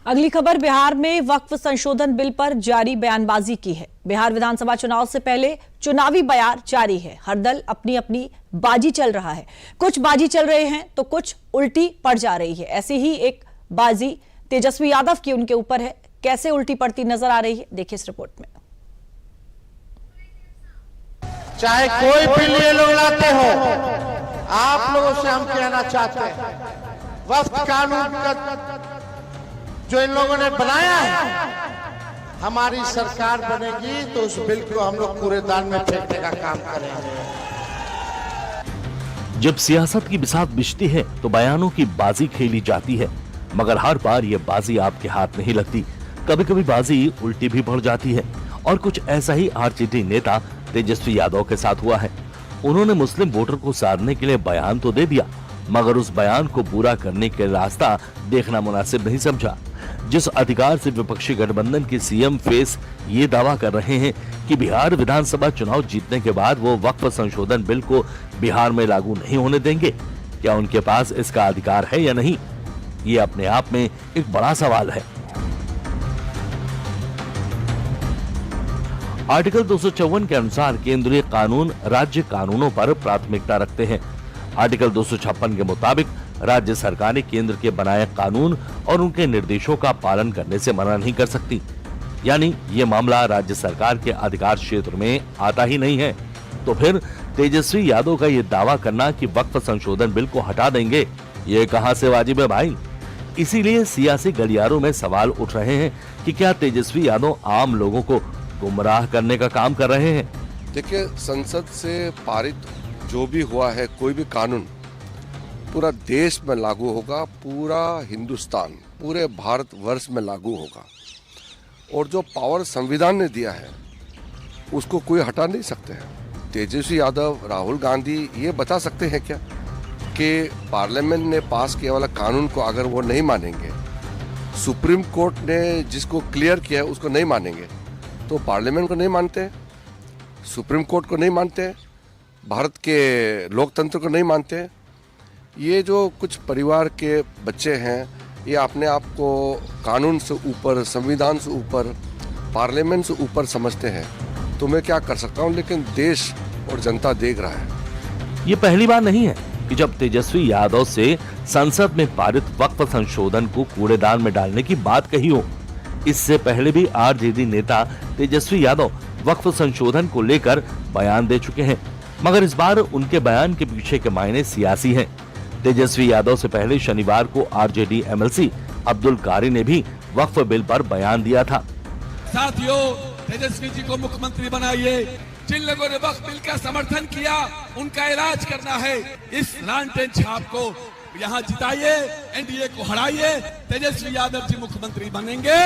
अगली खबर बिहार में वक्फ संशोधन बिल पर जारी बयानबाजी की है। बिहार विधानसभा चुनाव से पहले चुनावी बयार जारी है। हर दल अपनी अपनी बाजी चल रहा है। कुछ बाजी चल रहे हैं तो कुछ उल्टी पड़ जा रही है। ऐसी ही एक बाजी तेजस्वी यादव की उनके ऊपर है। कैसे उल्टी पड़ती नजर आ रही है, देखिए इस रिपोर्ट में। चाहे कोई बिल ये लोग लाते हो, आप लोगों से हम कहना चाहते हैं, वक्फ कानून का जो इन लोगों ने बनाया है, हमारी सरकार बनेगी तो उस बिल को हम लोग कूड़ेदान में फेंकने का काम करेंगे। जब सियासत की बिसात बिछती है तो बयानों की बाजी खेली जाती है, मगर हर बार ये बाजी आपके हाथ नहीं लगती। कभी कभी बाजी उल्टी भी पड़ जाती है और कुछ ऐसा ही आरजेडी नेता तेजस्वी यादव के साथ हुआ है। उन्होंने मुस्लिम वोटर को साधने के लिए बयान तो दे दिया, मगर उस बयान को पूरा करने के रास्ता देखना मुनासिब नहीं समझा। जिस अधिकार से विपक्षी गठबंधन के सीएम फेस ये दावा कर रहे हैं कि बिहार विधानसभा चुनाव जीतने के बाद वो वक्फ संशोधन बिल को बिहार में लागू नहीं होने देंगे, क्या उनके पास इसका अधिकार है या नहीं, ये अपने आप में एक बड़ा सवाल है। आर्टिकल 254 के अनुसार केंद्रीय कानून राज्य कानूनों पर प्राथमिकता रखते हैं। आर्टिकल 256 के मुताबिक राज्य सरकारें केंद्र के बनाए कानून और उनके निर्देशों का पालन करने से मना नहीं कर सकती, यानी ये मामला राज्य सरकार के अधिकार क्षेत्र में आता ही नहीं है। तो फिर तेजस्वी यादव का ये दावा करना कि वक्फ संशोधन बिल को हटा देंगे, ये कहां से वाजिब है भाई। इसीलिए सियासी गलियारों में सवाल उठ रहे हैं कि क्या तेजस्वी यादव आम लोगों को गुमराह करने का काम कर रहे हैं। देखिए, संसद से पारित जो भी हुआ है, कोई भी कानून पूरा देश में लागू होगा, पूरा हिंदुस्तान, पूरे भारतवर्ष में लागू होगा। और जो पावर संविधान ने दिया है उसको कोई हटा नहीं सकते हैं। तेजस्वी यादव, राहुल गांधी ये बता सकते हैं क्या कि पार्लियामेंट ने पास किया वाला कानून को अगर वो नहीं मानेंगे, सुप्रीम कोर्ट ने जिसको क्लियर किया है उसको नहीं मानेंगे, तो पार्लियामेंट को नहीं मानते, सुप्रीम कोर्ट को नहीं मानते, भारत के लोकतंत्र को नहीं मानते। ये जो कुछ परिवार के बच्चे हैं, ये अपने आप को कानून से ऊपर, संविधान से ऊपर, पार्लियामेंट से ऊपर समझते हैं। तो मैं क्या कर सकता हूँ, लेकिन देश और जनता देख रहा है। ये पहली बार नहीं है कि जब तेजस्वी यादव से संसद में पारित वक्फ संशोधन को कूड़ेदान में डालने की बात कही हो। इससे पहले भी आरजेडी नेता तेजस्वी यादव वक्फ संशोधन को लेकर बयान दे चुके हैं, मगर इस बार उनके बयान के पीछे के मायने सियासी हैं। तेजस्वी यादव से पहले शनिवार को आरजेडी एमएलसी अब्दुल कारी ने भी वक्फ बिल पर बयान दिया था। साथियों, तेजस्वी जी को मुख्यमंत्री बनाइए। जिन लोगों ने वक्फ बिल का समर्थन किया उनका इलाज करना है। इस लालटेन छाप को यहाँ जिताइए, एनडीए को हराइए, तेजस्वी यादव जी मुख्यमंत्री बनेंगे।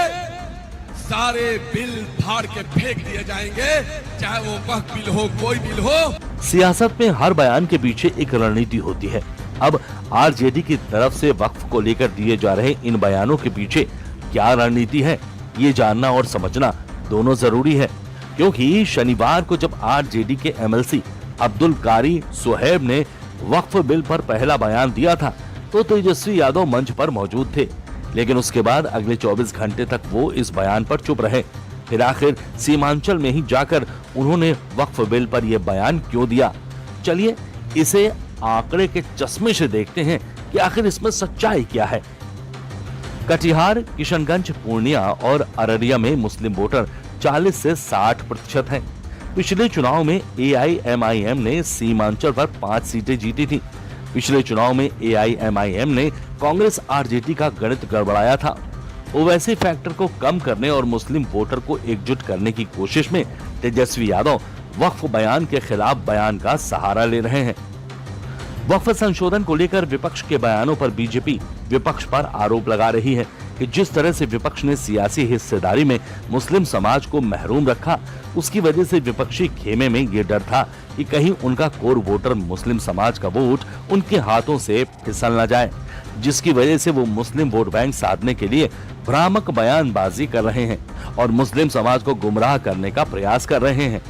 सारे बिल फाड़ के फेंक दिए जाएंगे, चाहे वो वक्फ बिल हो, कोई बिल हो। सियासत में हर बयान के पीछे एक रणनीति होती है। अब आरजेडी की तरफ से वक्फ को लेकर दिए जा रहे इन बयानों के पीछे क्या रणनीति है, ये जानना और समझना दोनों जरूरी है। क्योंकि शनिवार को जब आरजेडी के एमएलसी अब्दुल कारी सुहेब ने वक्फ बिल पर पहला बयान दिया था तो तेजस्वी यादव मंच पर मौजूद थे, लेकिन उसके बाद अगले 24 घंटे तक वो इस बयान पर चुप रहे। फिर आखिर सीमांचल में ही जाकर उन्होंने वक्फ बिल पर यह बयान क्यों दिया। चलिए इसे आंकड़े के चश्मे से देखते हैं कि आखिर इसमें सच्चाई क्या है। कटिहार, किशनगंज, पूर्णिया और अररिया में मुस्लिम वोटर 40 से 60% हैं। पिछले चुनाव में एआईएमआईएम ने सीमांचल पर 5 सीटें जीती थी। पिछले चुनाव में एआईएमआईएम ने कांग्रेस आरजेडी का गणित गड़बड़ाया था। ओवैसी फैक्टर को कम करने और मुस्लिम वोटर को एकजुट करने की कोशिश में तेजस्वी यादव वक्फ बयान के खिलाफ बयान का सहारा ले रहे हैं। वक्फ संशोधन को लेकर विपक्ष के बयानों पर बीजेपी विपक्ष पर आरोप लगा रही है कि जिस तरह से विपक्ष ने सियासी हिस्सेदारी में मुस्लिम समाज को महरूम रखा, उसकी वजह से विपक्षी खेमे में ये डर था कि कहीं उनका कोर वोटर मुस्लिम समाज का वोट उनके हाथों से फिसल न जाए, जिसकी वजह से वो मुस्लिम वोट बैंक साधने के लिए भ्रामक बयानबाजी कर रहे हैं और मुस्लिम समाज को गुमराह करने का प्रयास कर रहे हैं।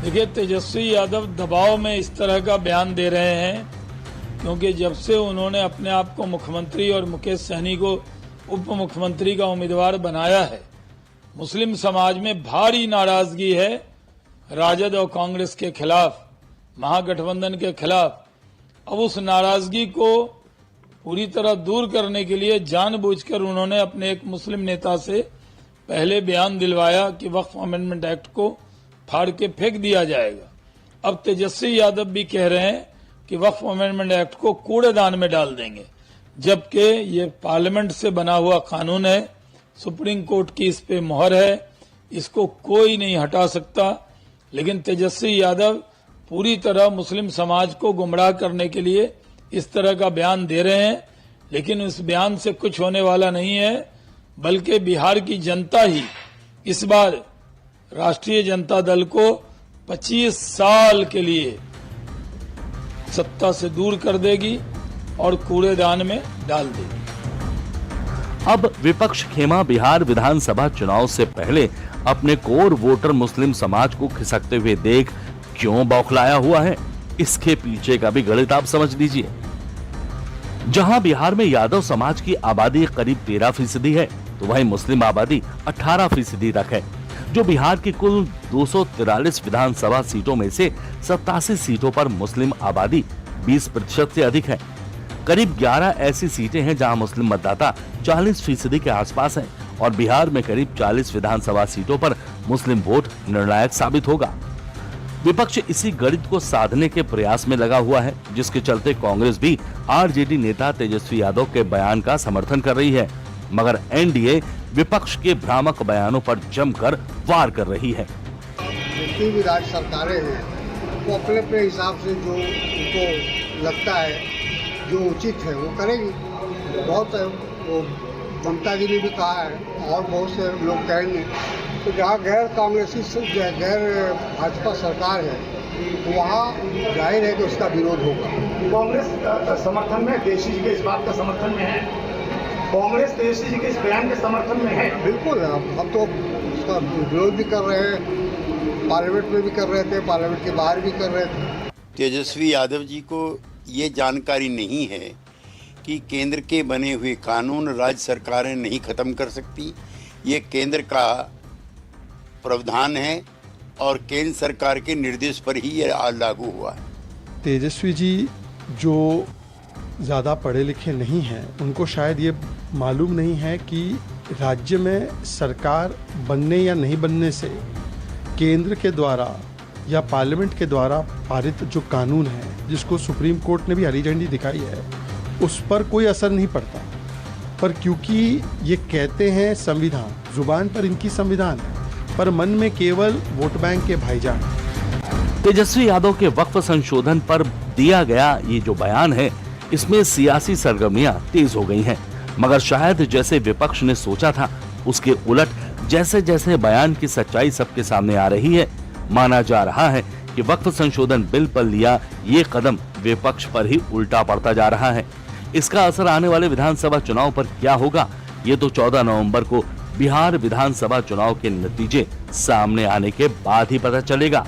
देखिए, तेजस्वी यादव दबाव में इस तरह का बयान दे रहे हैं क्योंकि जब से उन्होंने अपने आप को मुख्यमंत्री और मुकेश सहनी को उप मुख्यमंत्री का उम्मीदवार बनाया है, मुस्लिम समाज में भारी नाराजगी है राजद और कांग्रेस के खिलाफ, महागठबंधन के खिलाफ। अब उस नाराजगी को पूरी तरह दूर करने के लिए जानबूझकर उन्होंने अपने एक मुस्लिम नेता से पहले बयान दिलवाया कि वक्फ अमेंडमेंट एक्ट को फाड़ के फेंक दिया जाएगा। अब तेजस्वी यादव भी कह रहे हैं कि वक्फ अमेंडमेंट एक्ट को कूड़ेदान में डाल देंगे, जबकि ये पार्लियामेंट से बना हुआ कानून है, सुप्रीम कोर्ट की इस पे मोहर है, इसको कोई नहीं हटा सकता। लेकिन तेजस्वी यादव पूरी तरह मुस्लिम समाज को गुमराह करने के लिए इस तरह का बयान दे रहे हैं, लेकिन उस बयान से कुछ होने वाला नहीं है, बल्कि बिहार की जनता ही इस बार राष्ट्रीय जनता दल को 25 साल के लिए सत्ता से दूर कर देगी और कूड़ेदान में डाल देगी। अब विपक्ष खेमा बिहार विधानसभा चुनाव से पहले अपने कोर वोटर मुस्लिम समाज को खिसकते हुए देख क्यों बौखलाया हुआ है, इसके पीछे का भी गणित आप समझ लीजिए। जहां बिहार में यादव समाज की आबादी करीब 13% है, तो वहीं मुस्लिम आबादी 18% तक है, जो बिहार की कुल 243 विधानसभा सीटों में से 87 सीटों पर मुस्लिम आबादी 20% से अधिक है। करीब 11 ऐसी सीटें हैं जहां मुस्लिम मतदाता 40% के आसपास हैं और बिहार में करीब 40 विधानसभा सीटों पर मुस्लिम वोट निर्णायक साबित होगा। विपक्ष इसी गणित को साधने के प्रयास में लगा हुआ है, जिसके चलते कांग्रेस भी आरजेडी नेता तेजस्वी यादव के बयान का समर्थन कर रही है, मगर एनडीए विपक्ष के भ्रामक बयानों पर जमकर वार कर रही है। जितनी भी राज्य सरकारें हैं वो अपने अपने हिसाब से जो उनको लगता है जो उचित है वो करेगी। बहुत है, वो ममता जी ने भी कहा है और बहुत से लोग कहेंगे। तो जहाँ गैर कांग्रेसी गैर भाजपा सरकार है वहाँ जाहिर है कि उसका विरोध होगा। कांग्रेस का समर्थन में, केसी जी के इस बात का समर्थन में है, कांग्रेस केसी जी के इस बयान के समर्थन में है। बिल्कुल, हम तो उसका विरोध भी कर रहे हैं, पार्लियामेंट में भी कर रहे थे, पार्लियामेंट के बाहर भी कर रहे थे। तेजस्वी यादव जी को ये जानकारी नहीं है कि केंद्र के बने हुए कानून राज्य सरकारें नहीं खत्म कर सकती। ये केंद्र का प्रावधान है और केंद्र सरकार के निर्देश पर ही ये लागू हुआ है। तेजस्वी जी जो ज़्यादा पढ़े लिखे नहीं हैं, उनको शायद ये मालूम नहीं है कि राज्य में सरकार बनने या नहीं बनने से केंद्र के द्वारा या पार्लियामेंट के द्वारा पारित जो कानून है, जिसको सुप्रीम कोर्ट ने भी हरी झंडी दिखाई है, उस पर कोई असर नहीं पड़ता। पर क्योंकि ये कहते हैं संविधान, जुबान पर इनकी संविधान है, पर मन में केवल वोट बैंक के भाईजान। तेजस्वी यादव के वक्फ संशोधन पर दिया गया ये जो बयान है, इसमें सियासी सरगर्मियां तेज हो गई हैं, मगर शायद जैसे विपक्ष ने सोचा था उसके उलट जैसे जैसे बयान की सच्चाई सबके सामने आ रही है, माना जा रहा है कि वक्फ संशोधन बिल पर लिया ये कदम विपक्ष पर ही उल्टा पड़ता जा रहा है। इसका असर आने वाले विधानसभा चुनाव पर क्या होगा, ये तो 14 नवंबर को बिहार विधानसभा चुनाव के नतीजे सामने आने के बाद ही पता चलेगा।